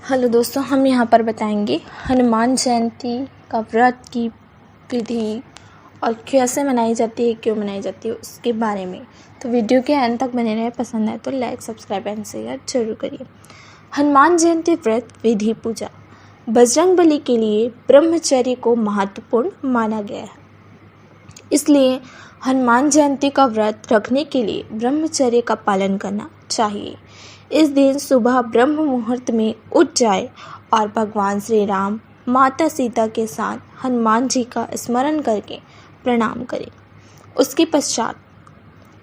Hello दोस्तों, हम यहाँ पर बताएंगे हनुमान जयंती का व्रत की विधि और कैसे मनाई जाती है, क्यों मनाई जाती है उसके बारे में। तो वीडियो के अंत तक बने रहे। पसंद आए तो लाइक, सब्सक्राइब एंड शेयर जरूर करिए। हनुमान जयंती व्रत विधि पूजा। बजरंगबली के लिए ब्रह्मचर्य को महत्वपूर्ण माना गया है, इसलिए हनुमान जयंती का व्रत रखने के लिए ब्रह्मचर्य का पालन करना चाहिए। इस दिन सुबह ब्रह्म मुहूर्त में उठ जाए और भगवान श्री राम, माता सीता के साथ हनुमान जी का स्मरण करके प्रणाम करें। उसके पश्चात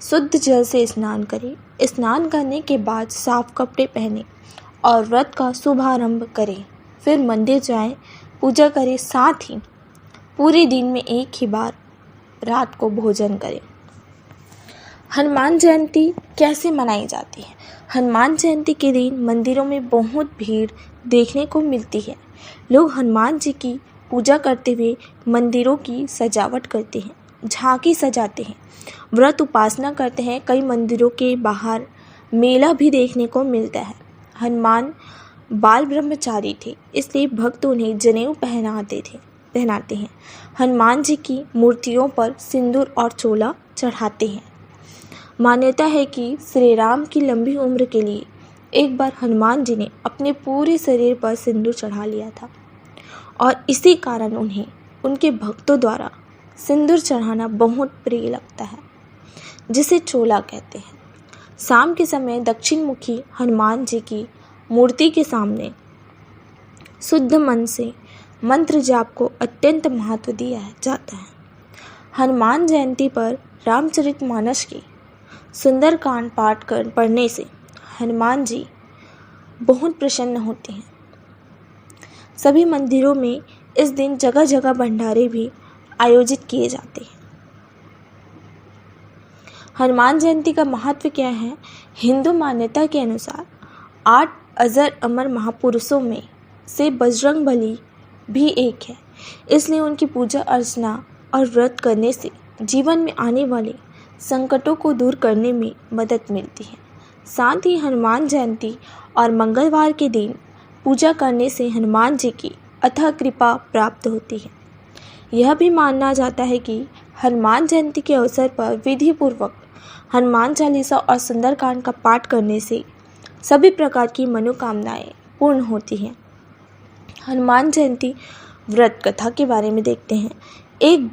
शुद्ध जल से स्नान करें। स्नान करने के बाद साफ कपड़े पहने और व्रत का शुभारंभ करें। फिर मंदिर जाएं, पूजा करें। साथ ही पूरे दिन में एक ही बार रात को भोजन करें। हनुमान जयंती कैसे मनाई जाती है? हनुमान जयंती के दिन मंदिरों में बहुत भीड़ देखने को मिलती है। लोग हनुमान जी की पूजा करते हुए मंदिरों की सजावट करते हैं, झांकी सजाते हैं, व्रत उपासना करते हैं। कई मंदिरों के बाहर मेला भी देखने को मिलता है। हनुमान बाल ब्रह्मचारी थे, इसलिए भक्त उन्हें जनेऊ पहनाते हैं। हनुमान जी की मूर्तियों पर सिंदूर और चोला चढ़ाते हैं। मान्यता है कि श्री राम की लंबी उम्र के लिए एक बार हनुमान जी ने अपने पूरे शरीर पर सिंदूर चढ़ा लिया था और इसी कारण उन्हें उनके भक्तों द्वारा सिंदूर चढ़ाना बहुत प्रिय लगता है, जिसे चोला कहते हैं। शाम के समय दक्षिण मुखी हनुमान जी की मूर्ति के सामने शुद्ध मन से मंत्र जाप को अत्यंत महत्व दिया जाता है। हनुमान जयंती पर रामचरितमानस की सुंदरकांड पढ़ने से हनुमान जी बहुत प्रसन्न होते हैं। सभी मंदिरों में इस दिन जगह जगह भंडारे भी आयोजित किए जाते हैं। हनुमान जयंती का महत्व क्या है? हिंदू मान्यता के अनुसार 8 अजर अमर महापुरुषों में से बजरंगबली भी एक है, इसलिए उनकी पूजा अर्चना और व्रत करने से जीवन में आने वाले संकटों को दूर करने में मदद मिलती है। साथ ही हनुमान जयंती और मंगलवार के दिन पूजा करने से हनुमान जी की अथाह कृपा प्राप्त होती है। यह भी माना जाता है कि हनुमान जयंती के अवसर पर विधि पूर्वक हनुमान चालीसा और सुंदरकांड का पाठ करने से सभी प्रकार की मनोकामनाएं पूर्ण होती हैं। हनुमान जयंती व्रत कथा के बारे में देखते हैं। एक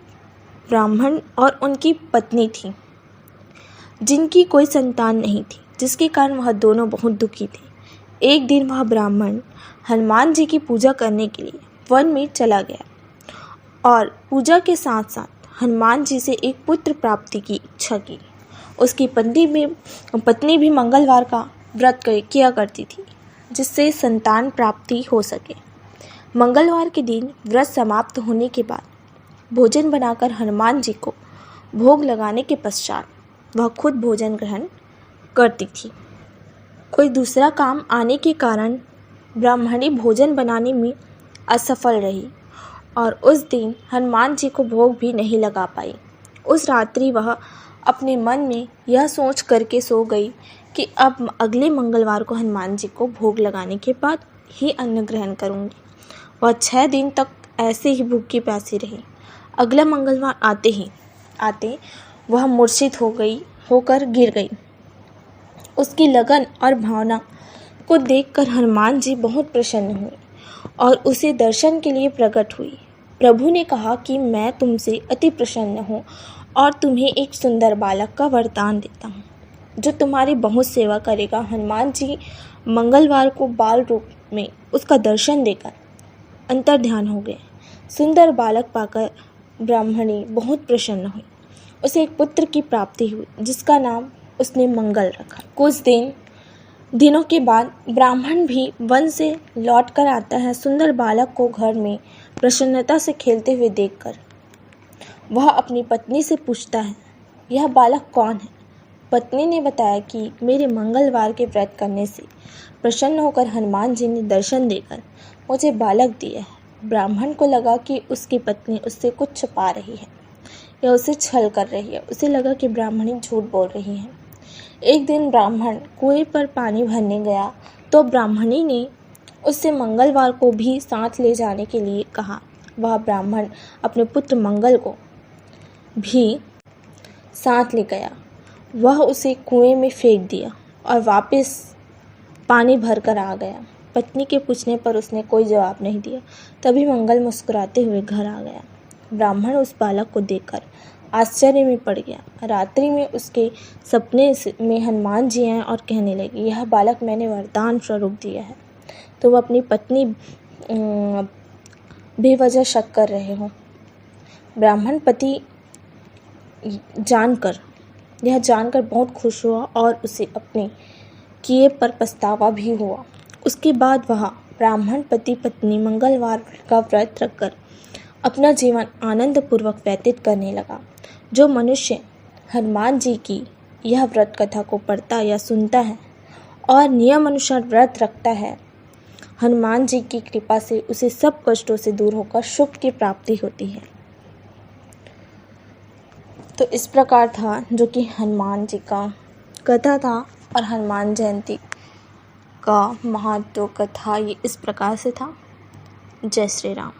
ब्राह्मण और उनकी पत्नी थी, जिनकी कोई संतान नहीं थी, जिसके कारण वह दोनों बहुत दुखी थे। एक दिन वह ब्राह्मण हनुमान जी की पूजा करने के लिए वन में चला गया और पूजा के साथ साथ हनुमान जी से एक पुत्र प्राप्ति की इच्छा की। उसकी पत्नी भी मंगलवार का व्रत किया करती थी, जिससे संतान प्राप्ति हो सके। मंगलवार के दिन व्रत समाप्त होने के बाद भोजन बनाकर हनुमान जी को भोग लगाने के पश्चात वह खुद भोजन ग्रहण करती थी। कोई दूसरा काम आने के कारण ब्राह्मणी भोजन बनाने में असफल रही और उस दिन हनुमान जी को भोग भी नहीं लगा पाई। उस रात्रि वह अपने मन में यह सोच करके सो गई कि अब अगले मंगलवार को हनुमान जी को भोग लगाने के बाद ही अन्न ग्रहण करूंगी। वह 6 दिन तक ऐसे ही भूखी प्यासी रही। अगला मंगलवार आते वह मूर्छित होकर गिर गई। उसकी लगन और भावना को देखकर हनुमान जी बहुत प्रसन्न हुए और उसे दर्शन के लिए प्रकट हुई। प्रभु ने कहा कि मैं तुमसे अति प्रसन्न हूँ और तुम्हें एक सुंदर बालक का वरदान देता हूँ, जो तुम्हारी बहुत सेवा करेगा। हनुमान जी मंगलवार को बाल रूप में उसका दर्शन देकर अंतर्ध्यान हो गए। सुंदर बालक पाकर ब्राह्मणी बहुत प्रसन्न हुई। उसे एक पुत्र की प्राप्ति हुई, जिसका नाम उसने मंगल रखा। कुछ दिनों के बाद ब्राह्मण भी वन से लौट कर आता है। सुंदर बालक को घर में प्रसन्नता से खेलते हुए देखकर वह अपनी पत्नी से पूछता है, यह बालक कौन है? पत्नी ने बताया कि मेरे मंगलवार के व्रत करने से प्रसन्न होकर हनुमान जी ने दर्शन देकर मुझे बालक दिया है। ब्राह्मण को लगा कि उसकी पत्नी उससे कुछ छुपा रही है या उसे छल कर रही है। उसे लगा कि ब्राह्मणी झूठ बोल रही है। एक दिन ब्राह्मण कुएं पर पानी भरने गया तो ब्राह्मणी ने उससे मंगलवार को भी साथ ले जाने के लिए कहा। वह ब्राह्मण अपने पुत्र मंगल को भी साथ ले गया। वह उसे कुएं में फेंक दिया और वापस पानी भर कर आ गया। पत्नी के पूछने पर उसने कोई जवाब नहीं दिया। तभी मंगल मुस्कुराते हुए घर आ गया। ब्राह्मण उस बालक को देखकर आश्चर्य में पड़ गया। रात्रि में उसके सपने में हनुमान जी आए और कहने लगे, यह बालक मैंने वरदान स्वरूप दिया है। तो वह अपनी पत्नी बेवजह शक कर रहे हो। ब्राह्मण पति यह जानकर बहुत खुश हुआ और उसे अपने किए पर पछतावा भी हुआ। उसके बाद वह ब्राह्मण पति पत्नी मंगलवार का व्रत रखकर अपना जीवन आनंदपूर्वक व्यतीत करने लगा। जो मनुष्य हनुमान जी की यह व्रत कथा को पढ़ता या सुनता है और नियम अनुसार व्रत रखता है, हनुमान जी की कृपा से उसे सब कष्टों से दूर होकर सुख की प्राप्ति होती है। तो इस प्रकार था जो कि हनुमान जी का कथा था और हनुमान जयंती का महत्व कथा ये इस प्रकार से था। जय श्री राम।